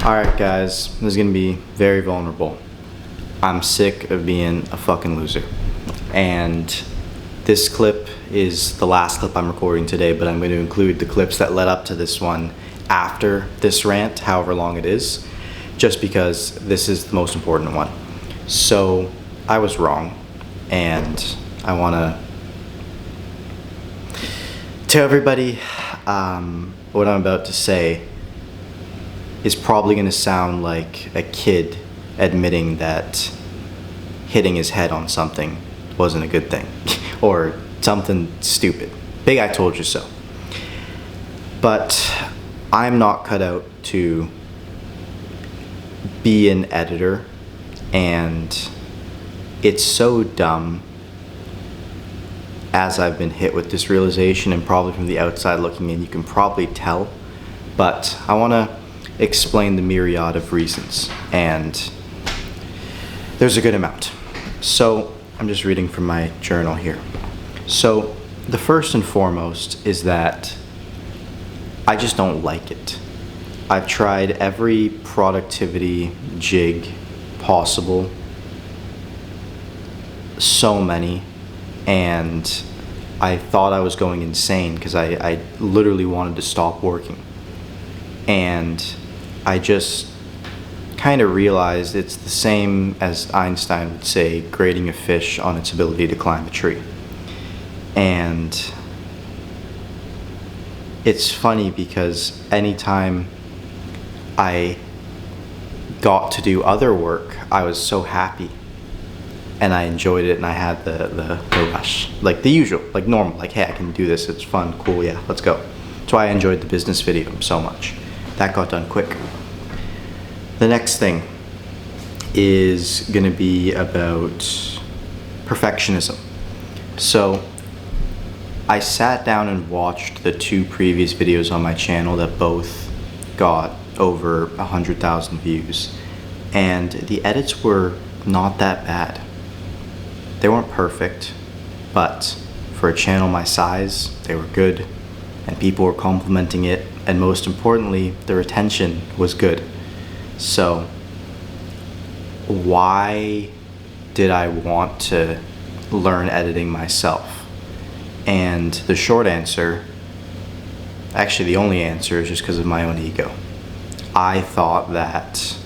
Alright guys, this is gonna be very vulnerable. I'm sick of being a fucking loser. And this clip is the last clip I'm recording today, but I'm going to include the clips that led up to this one after this rant, however long it is, just because this is the most important one. So, I was wrong, and I want to tell everybody what I'm about to say is probably going to sound like a kid admitting that hitting his head on something wasn't a good thing or something stupid. Big I told you so. But I'm not cut out to be an editor, and it's so dumb as I've been hit with this realization, and probably from the outside looking in you can probably tell, but I want to explain the myriad of reasons, and there's a good amount. So I'm just reading from my journal here. So the first and foremost is that I just don't like it. I've tried every productivity jig possible, so many, and I thought I was going insane because I literally wanted to stop working. And I just kind of realized it's the same as Einstein would say, grading a fish on its ability to climb a tree. And it's funny because anytime I got to do other work, I was so happy and I enjoyed it, and I had the rush, like the usual, like normal, like, hey, I can do this, it's fun, cool, yeah, let's go. That's why I enjoyed the business video so much. That got done quick. The next thing is going to be about perfectionism. So I sat down and watched the 2 previous videos on my channel that both got over 100,000 views, and the edits were not that bad. They weren't perfect, but for a channel my size, they were good, and people were complimenting it, and most importantly, the retention was good. So why did I want to learn editing myself? And the short answer, actually the only answer, is just because of my own ego. I thought that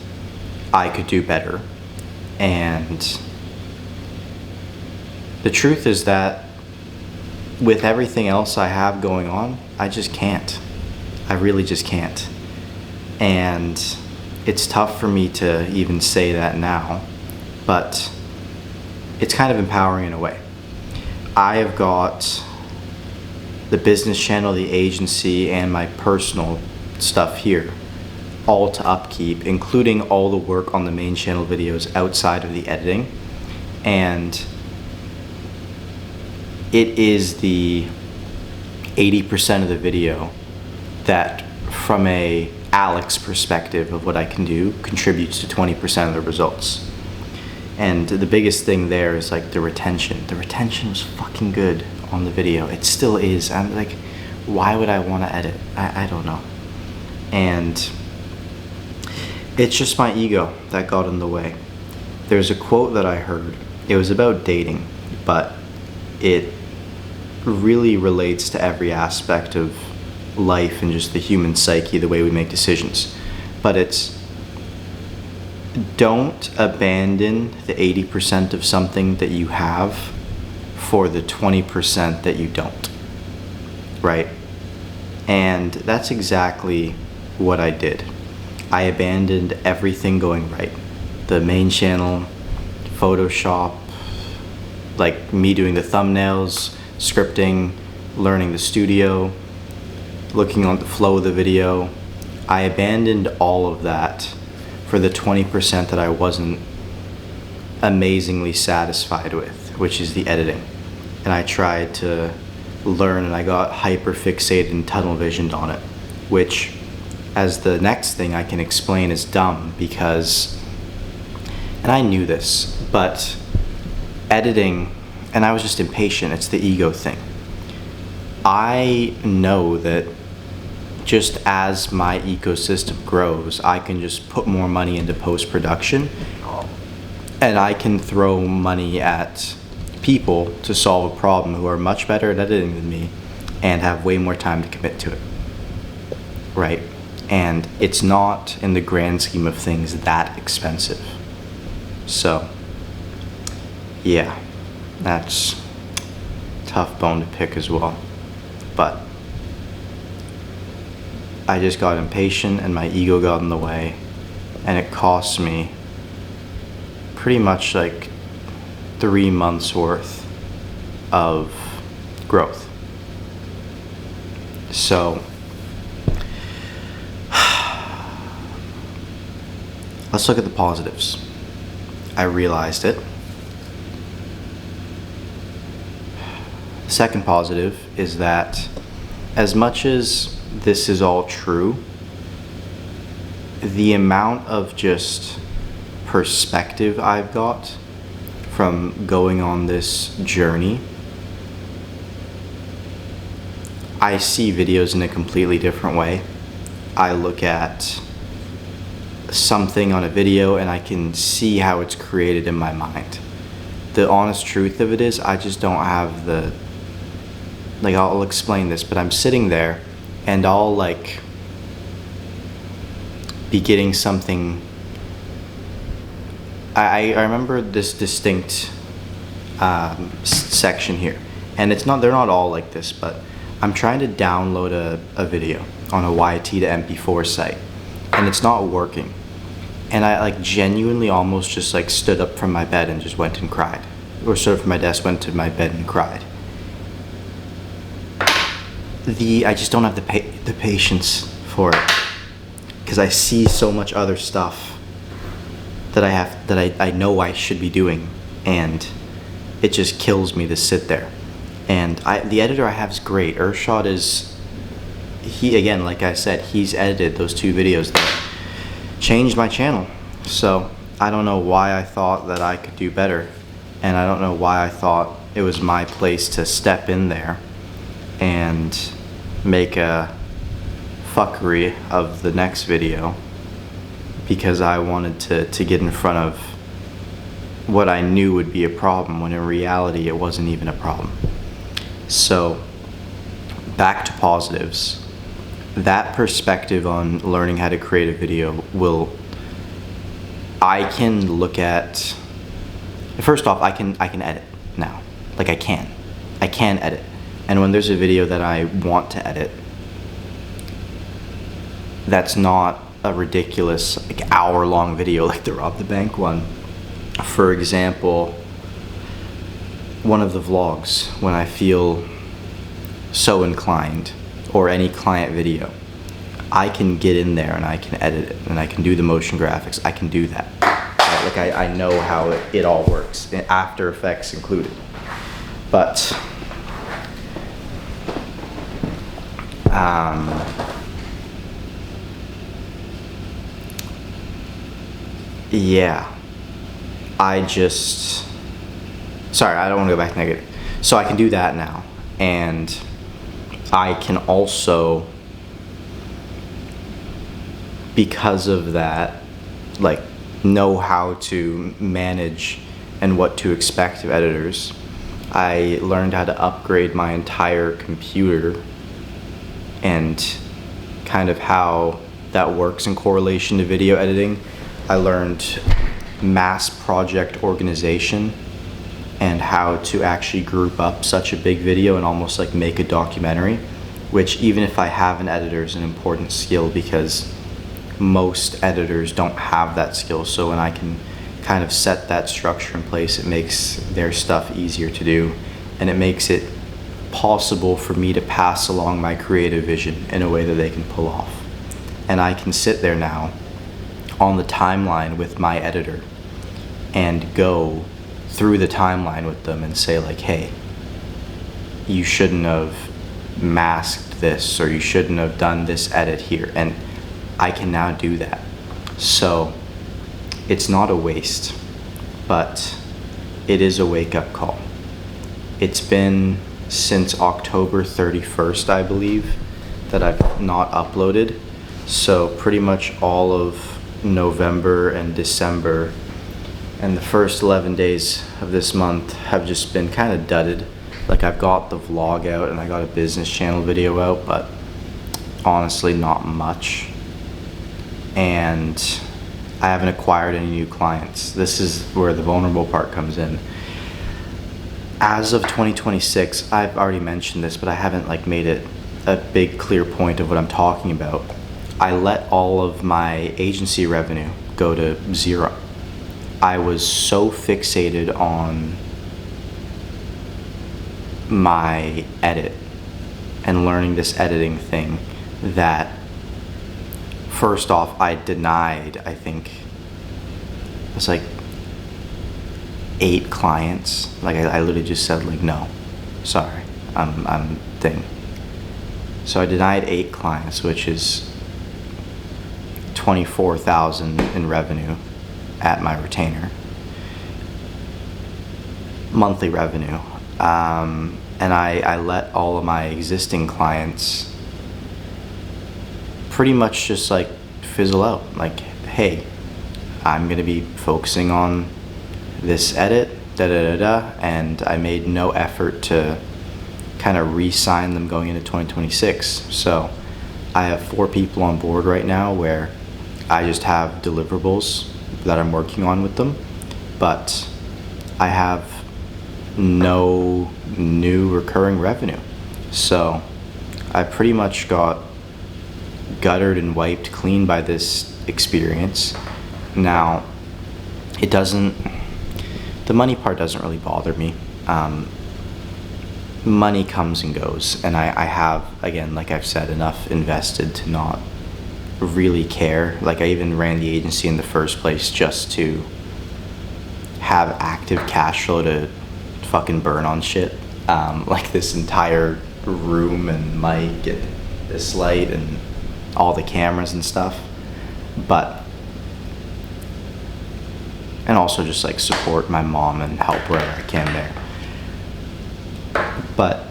I could do better, and the truth is that with everything else I have going on, I just can't. I really just can't. And it's tough for me to even say that now, but it's kind of empowering in a way. I have got the business channel, the agency, and my personal stuff here all to upkeep, including all the work on the main channel videos outside of the editing. And it is the 80% of the video that, from a Alex perspective of what I can do, contributes to 20% of the results. And the biggest thing there is like the retention. The retention was fucking good on the video. It still is. I'm like, why would I want to edit? I don't know. And it's just my ego that got in the way. There's a quote that I heard. It was about dating, but it really relates to every aspect of life and just the human psyche, the way we make decisions. But it's, don't abandon the 80% of something that you have for the 20% that you don't, right? And that's exactly what I did. I abandoned everything going right. The main channel, Photoshop, like me doing the thumbnails, scripting, learning the studio, looking on the flow of the video. I abandoned all of that for the 20% that I wasn't amazingly satisfied with, which is the editing. And I tried to learn, and I got hyper fixated and tunnel visioned on it, which, as the next thing I can explain, is dumb because, and I knew this, but editing, and I was just impatient, it's the ego thing. I know that just as my ecosystem grows, I can just put more money into post-production, and I can throw money at people to solve a problem who are much better at editing than me and have way more time to commit to it, right? And it's not, in the grand scheme of things, that expensive. So, yeah, that's a tough bone to pick as well. But I just got impatient and my ego got in the way, and it cost me pretty much like 3 months worth of growth. So let's look at the positives. I realized it. The second positive is that as much as this is all true, the amount of just perspective I've got from going on this journey, I see videos in a completely different way. I look at something on a video and I can see how it's created in my mind. The honest truth of it is, I just don't have the, like, I'll explain this, but I'm sitting there and I'll like be getting something. I remember this distinct section here, and they're not all like this, but I'm trying to download a video on a YT to MP4 site, and it's not working. And I like genuinely almost just like stood up from my bed and just went and cried, or stood up from my desk, went to my bed and cried. I just don't have the patience for it, because I see so much other stuff that I know I should be doing, and it just kills me to sit there. And the editor I have is great. Urshad again, like I said, he's edited those 2 videos that changed my channel. So I don't know why I thought that I could do better, and I don't know why I thought it was my place to step in there and make a fuckery of the next video because I wanted to get in front of what I knew would be a problem, when in reality it wasn't even a problem. So back to positives. That perspective on learning how to create a video I can look at, first off, I can edit now. Like I can edit. And when there's a video that I want to edit, that's not a ridiculous like hour-long video like the Rob the Bank one. For example, one of the vlogs, when I feel so inclined, or any client video, I can get in there and I can edit it, and I can do the motion graphics. I can do that. Right? Like I know how it all works, After Effects included. But yeah, sorry, I don't want to go back negative. So I can do that now, and I can also, because of that, like, know how to manage and what to expect of editors. I learned how to upgrade my entire computer and kind of how that works in correlation to video editing. I learned mass project organization and how to actually group up such a big video and almost like make a documentary, which, even if I have an editor, is an important skill, because most editors don't have that skill. So when I can kind of set that structure in place, it makes their stuff easier to do, and it makes it possible for me to pass along my creative vision in a way that they can pull off. And I can sit there now on the timeline with my editor and go through the timeline with them and say, like, hey, you shouldn't have masked this, or you shouldn't have done this edit here. And I can now do that. So it's not a waste, but it is a wake-up call. It's been since October 31st, I believe, that I've not uploaded. So pretty much all of November and December and the first 11 days of this month have just been kind of dudded. Like, I've got the vlog out and I got a business channel video out, but honestly not much. And I haven't acquired any new clients. This is where the vulnerable part comes in. As of 2026, I've already mentioned this, but I haven't like made it a big clear point of what I'm talking about. I let all of my agency revenue go to zero. I was so fixated on my edit and learning this editing thing that first off, I denied, I think it was like 8 clients. Like, I literally just said like, no, sorry, I'm thing. So I denied 8 clients, which is 24,000 in revenue at my retainer, monthly revenue. And I let all of my existing clients pretty much just like fizzle out. Like, hey, I'm gonna be focusing on this edit, and I made no effort to kind of re-sign them going into 2026. So I have 4 people on board right now where I just have deliverables that I'm working on with them, but I have no new recurring revenue. So I pretty much got guttered and wiped clean by this experience. Now, the money part doesn't really bother me. Money comes and goes, and I have, again, like I've said, enough invested to not really care. Like, I even ran the agency in the first place just to have active cash flow to fucking burn on shit. Like this entire room and mic and this light and all the cameras and stuff. And also just like support my mom and help wherever I can there. But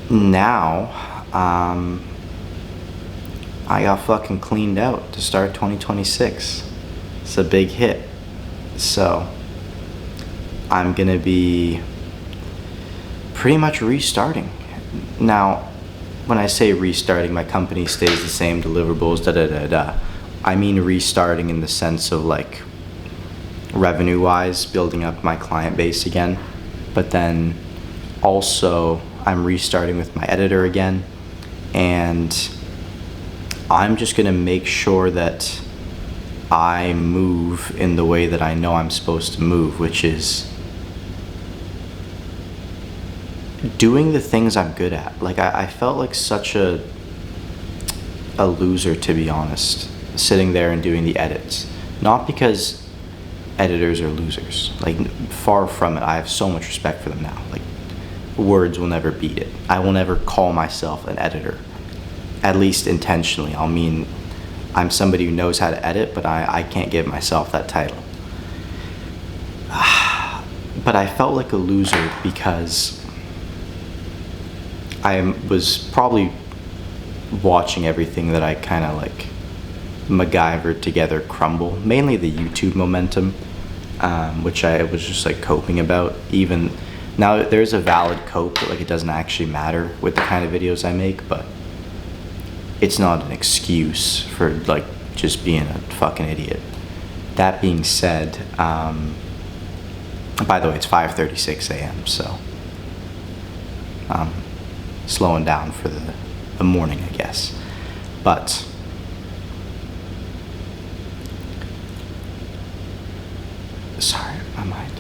now, I got fucking cleaned out to start 2026. It's a big hit. So I'm gonna be pretty much restarting. Now, when I say restarting, my company stays the same, deliverables, I mean restarting in the sense of like revenue-wise, building up my client base again. But then also I'm restarting with my editor again, and I'm just gonna make sure that I move in the way that I know I'm supposed to move, which is doing the things I'm good at. Like, I felt like such a loser, to be honest, sitting there and doing the edits. Not because editors are losers, like far from it. I have so much respect for them now. Like, words will never beat it. I will never call myself an editor, at least intentionally. I'm somebody who knows how to edit, but I can't give myself that title. But I felt like a loser because I was probably watching everything that I kind of like MacGyvered together crumble, mainly the YouTube momentum, which I was just like coping about. Even now, there's a valid cope, but like it doesn't actually matter with the kind of videos I make, but it's not an excuse for like just being a fucking idiot. That being said, by the way, it's 5:36 a.m., so slowing down for the morning, I guess. But sorry, my mind.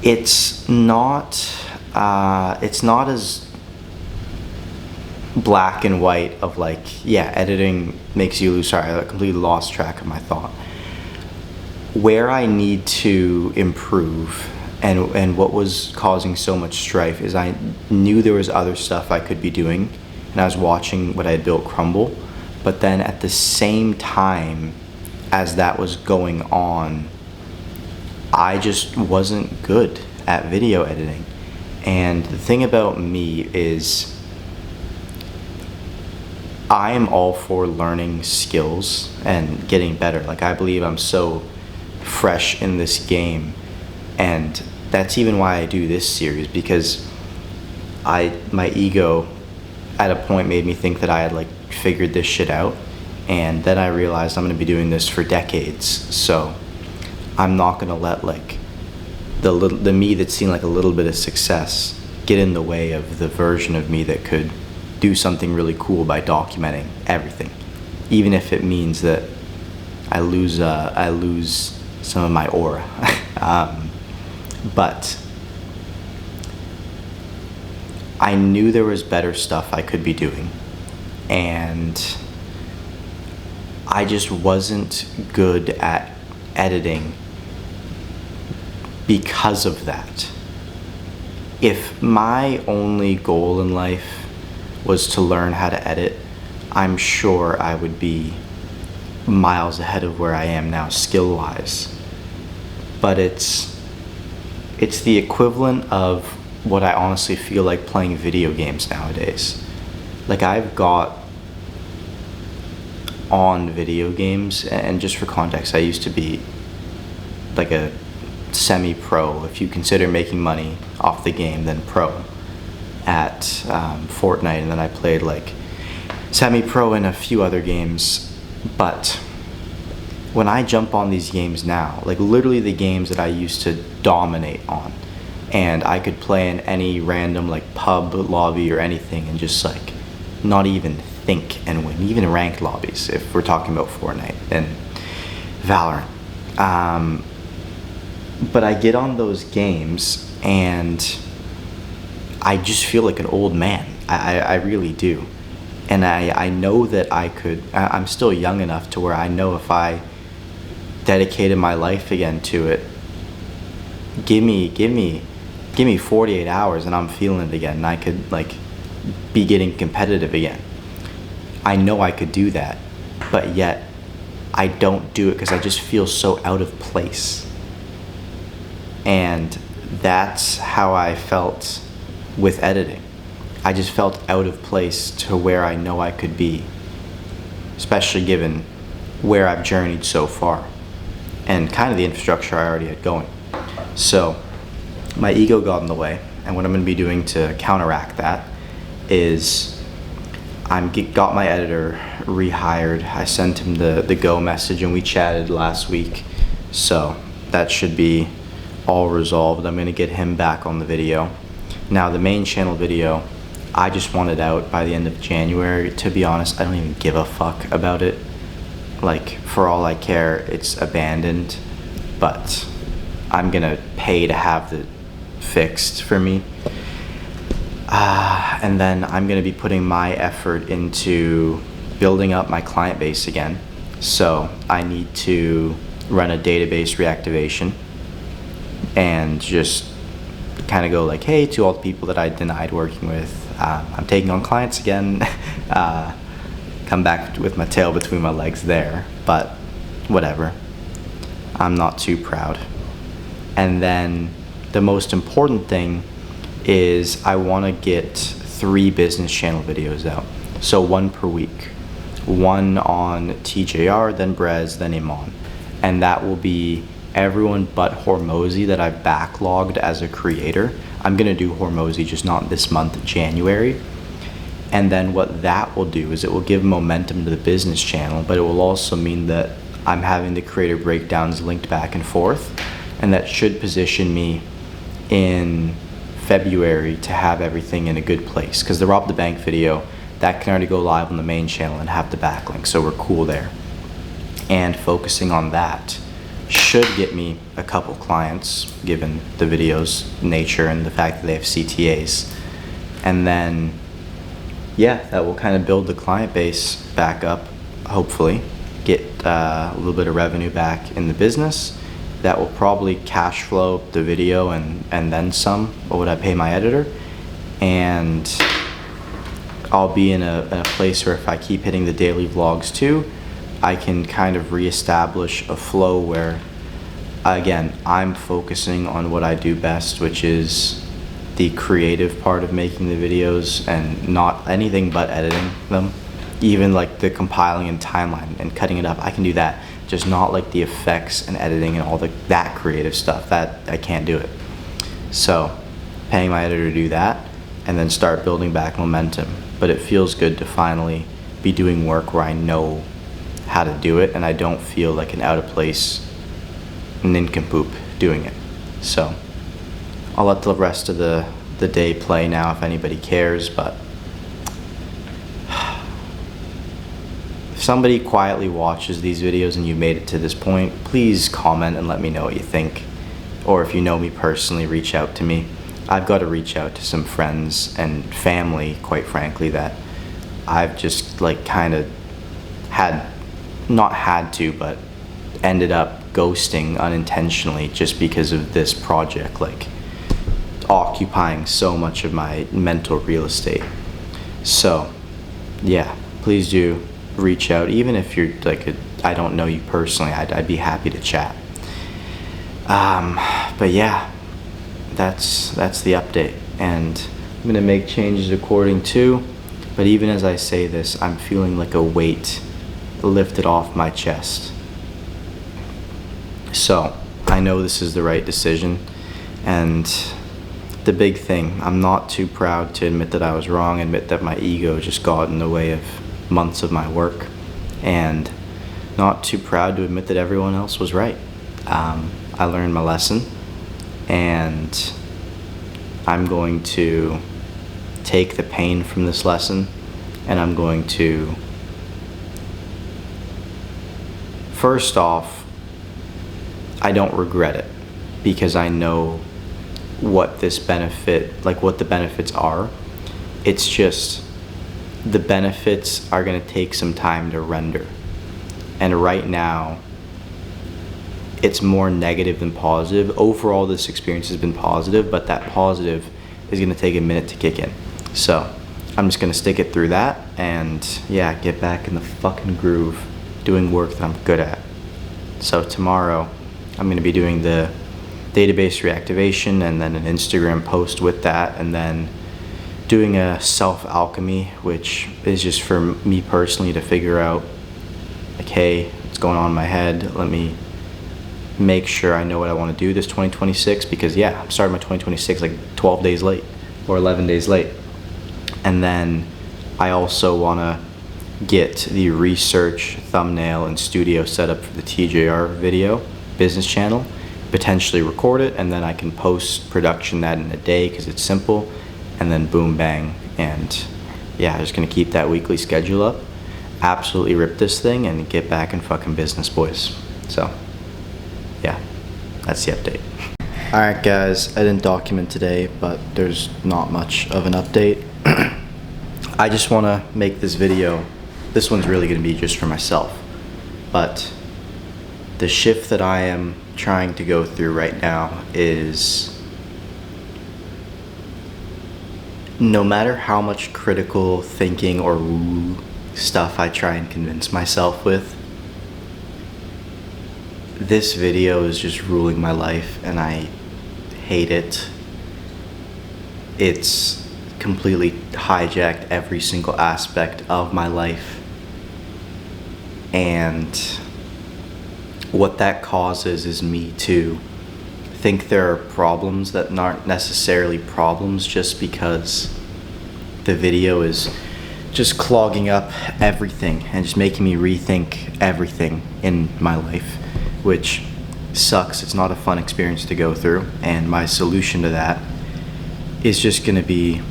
It's not as black and white of like, yeah, editing makes you lose. Sorry, I completely lost track of my thought. Where I need to improve and what was causing so much strife is I knew there was other stuff I could be doing, and I was watching what I had built crumble. But then at the same time as that was going on, I just wasn't good at video editing. And the thing about me is I am all for learning skills and getting better. Like, I believe I'm so fresh in this game, and that's even why I do this series, because my ego at a point made me think that I had like figured this shit out, and then I realized I'm going to be doing this for decades. So I'm not going to let like the me that's seen like a little bit of success get in the way of the version of me that could do something really cool by documenting everything, even if it means that I lose some of my aura. But I knew there was better stuff I could be doing, and I just wasn't good at editing because of that. If my only goal in life was to learn how to edit, I'm sure I would be miles ahead of where I am now skill-wise. But it's the equivalent of what I honestly feel like playing video games nowadays. Like, I've got on video games, and just for context, I used to be like a semi-pro, if you consider making money off the game, then pro at Fortnite, and then I played like semi-pro in a few other games. But when I jump on these games now, like literally the games that I used to dominate on, and I could play in any random like pub lobby or anything and just like not even think and win, even ranked lobbies if we're talking about Fortnite and Valorant. But I get on those games and I just feel like an old man. I really do. And I know that I'm still young enough to where I know if I dedicated my life again to it, give me 48 hours and I'm feeling it again, and I could like be getting competitive again. I know I could do that, but yet I don't do it because I just feel so out of place. And that's how I felt with editing. I just felt out of place to where I know I could be, especially given where I've journeyed so far and kind of the infrastructure I already had going. So my ego got in the way, and what I'm going to be doing to counteract that is got my editor rehired. I sent him the go message and we chatted last week, so that should be all resolved. I'm going to get him back on the video. Now the main channel video, I just want it out by the end of January. To be honest, I don't even give a fuck about it. Like, for all I care, it's abandoned, but I'm gonna pay to have it fixed for me. And then I'm gonna be putting my effort into building up my client base again. So I need to run a database reactivation and just kind of go like, hey, to all the people that I denied working with, I'm taking on clients again. Come back with my tail between my legs there, but whatever. I'm not too proud. And then the most important thing is I want to get 3 business channel videos out. So 1 per week. 1 on TJR, then Brez, then Iman. And that will be everyone but Hormozy that I've backlogged as a creator. I'm gonna do Hormozy, just not this month, January. And then what that will do is it will give momentum to the business channel, but it will also mean that I'm having the creator breakdowns linked back and forth, and that should position me in February to have everything in a good place. Because the Rob the Bank video, that can already go live on the main channel and have the backlink, so we're cool there. And focusing on that should get me a couple clients, given the video's nature and the fact that they have CTAs. And then, yeah, that will kind of build the client base back up, hopefully, get a little bit of revenue back in the business. That will probably cash flow the video and then some, what would I pay my editor? And I'll be in a place where if I keep hitting the daily vlogs too, I can kind of reestablish a flow where again, I'm focusing on what I do best, which is the creative part of making the videos and not anything but editing them. Even like the compiling and timeline and cutting it up, I can do that. Just not like the effects and editing and all that creative stuff. That I can't do it. So paying my editor to do that and then start building back momentum. But it feels good to finally be doing work where I know how to do it and I don't feel like an out of place nincompoop doing it. So I'll let the rest of the day play now if anybody cares, but if somebody quietly watches these videos and you made it to this point, please comment and let me know what you think. Or if you know me personally, reach out to me. I've got to reach out to some friends and family, quite frankly, that I've just like kind of not had to, but ended up ghosting unintentionally just because of this project, like occupying so much of my mental real estate. So yeah, please do reach out, even if you're like I don't know you personally. I'd be happy to chat. But yeah, that's the update, and I'm gonna make changes according to. But even as I say this, I'm feeling like a weight lifted off my chest. So I know this is the right decision, and the big thing, I'm not too proud to admit that I was wrong, admit that my ego just got in the way of months of my work, and not too proud to admit that everyone else was right. I learned my lesson, and I'm going to take the pain from this lesson, and I'm going to, first off, I don't regret it because I know what this benefit, like what the benefits are. It's just the benefits are going to take some time to render. And right now, it's more negative than positive. Overall, this experience has been positive, but that positive is going to take a minute to kick in. So I'm just going to stick it through that and yeah, get back in the fucking groove doing work that I'm good at. So tomorrow, I'm going to be doing the database reactivation and then an Instagram post with that, and then doing a self-alchemy, which is just for me personally to figure out, like, hey, what's going on in my head? Let me make sure I know what I want to do this 2026, because yeah, I'm starting my 2026 like 12 days late or 11 days late. And then I also want to get the research, thumbnail, and studio set up for the TJR video business channel, potentially record it, and then I can post production that in a day because it's simple, and then boom bang. And yeah, just gonna keep that weekly schedule up, absolutely rip this thing and get back in fucking business, boys. So yeah, that's the update. Alright guys, I didn't document today, but there's not much of an update. I just want to make this video, this one's really going to be just for myself, but the shift that I am trying to go through right now is, no matter how much critical thinking or stuff I try and convince myself with, this video is just ruling my life and I hate it. It's completely hijacked every single aspect of my life, and what that causes is me to think there are problems that aren't necessarily problems, just because the video is just clogging up everything and just making me rethink everything in my life, which sucks. It's not a fun experience to go through, and my solution to that is just gonna be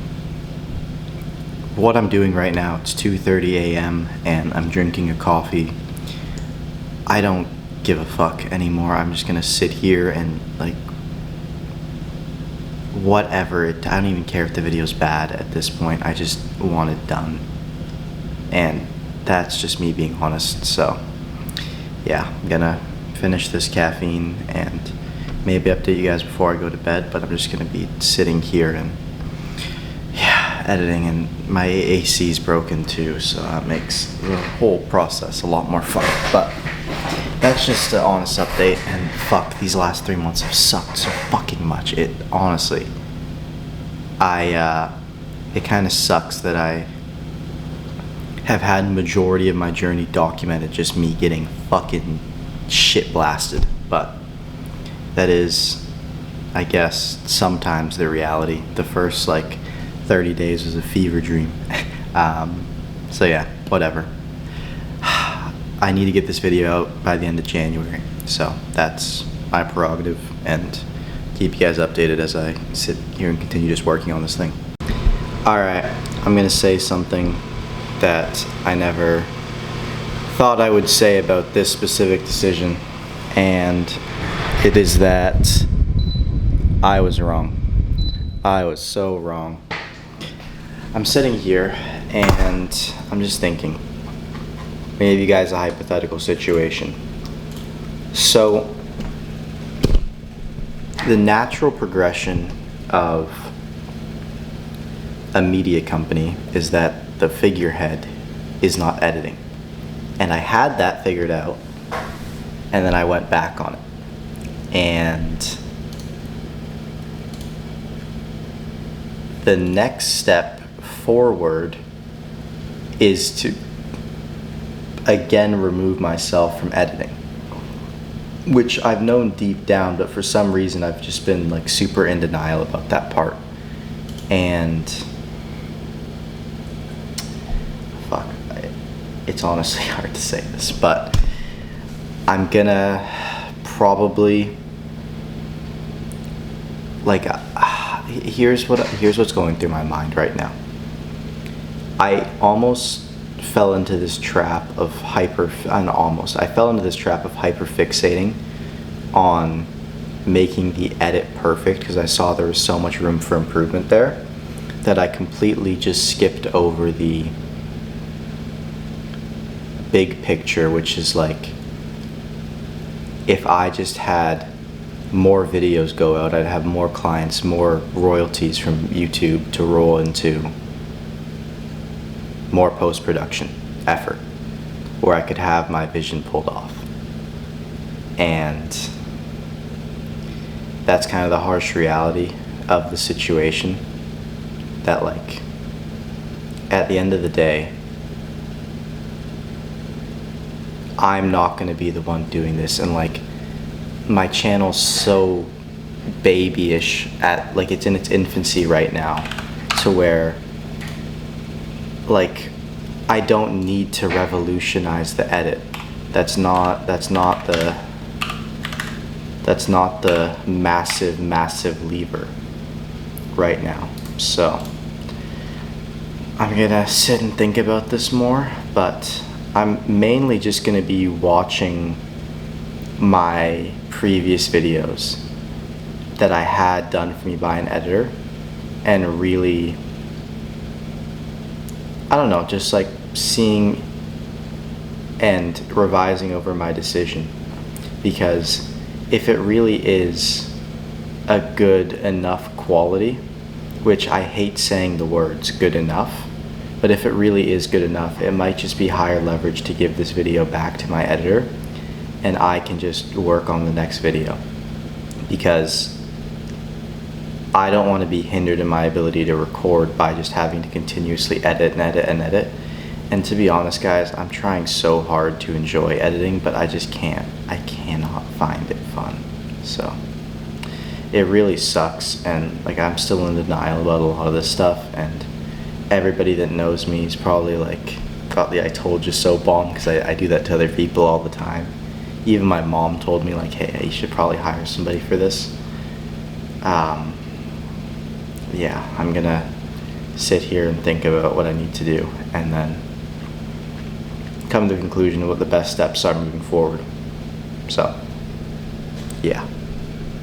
what I'm doing right now. It's 2:30 a.m. and I'm drinking a coffee. I don't give a fuck anymore. I'm just gonna sit here and like whatever. I don't even care if the video's bad at this point. I just want it done, and that's just me being honest. So yeah, I'm gonna finish this caffeine and maybe update you guys before I go to bed, but I'm just gonna be sitting here and yeah, editing, and my AC is broken too, so that makes the whole process a lot more fun. But that's just the honest update. And fuck, these last 3 months have sucked so fucking much. It honestly, it kind of sucks that I have had majority of my journey documented just me getting fucking shit blasted. But that is, I guess, sometimes the reality. The first like 30 days was a fever dream. So yeah, whatever. I need to get this video out by the end of January. So that's my prerogative, and keep you guys updated as I sit here and continue just working on this thing. Alright, I'm gonna say something that I never thought I would say about this specific decision, and it is that I was wrong. I was so wrong. I'm sitting here and I'm just thinking, maybe you guys a hypothetical situation. So the natural progression of a media company is that the figurehead is not editing. And I had that figured out, and then I went back on it. And the next step forward is to again remove myself from editing, which I've known deep down, but for some reason I've just been like super in denial about that part. And fuck, it's honestly hard to say this, but I'm gonna probably like here's what's going through my mind right now. I almost fell into this trap of I fell into this trap of hyperfixating on making the edit perfect because I saw there was so much room for improvement there that I completely just skipped over the big picture, which is like, if I just had more videos go out, I'd have more clients, more royalties from YouTube to roll into more post-production effort where I could have my vision pulled off. And that's kind of the harsh reality of the situation, that like at the end of the day, I'm not going to be the one doing this. And like my channel's so babyish, at like it's in its infancy right now, to where like I don't need to revolutionize the edit. That's not the massive lever right now. So I'm gonna sit and think about this more, but I'm mainly just gonna be watching my previous videos that I had done for me by an editor and really, I don't know, just like seeing and revising over my decision. Because if it really is a good enough quality, which I hate saying the words good enough, but if it really is good enough, it might just be higher leverage to give this video back to my editor and I can just work on the next video. Because I don't want to be hindered in my ability to record by just having to continuously edit and edit and edit. And to be honest, guys, I'm trying so hard to enjoy editing, but I just can't. I cannot find it fun. So it really sucks, and like I'm still in denial about a lot of this stuff, and everybody that knows me is probably like, I told you so bomb, because I do that to other people all the time. Even my mom told me like, hey, you should probably hire somebody for this. Yeah, I'm gonna sit here and think about what I need to do and then come to the conclusion of what the best steps are moving forward. So, yeah.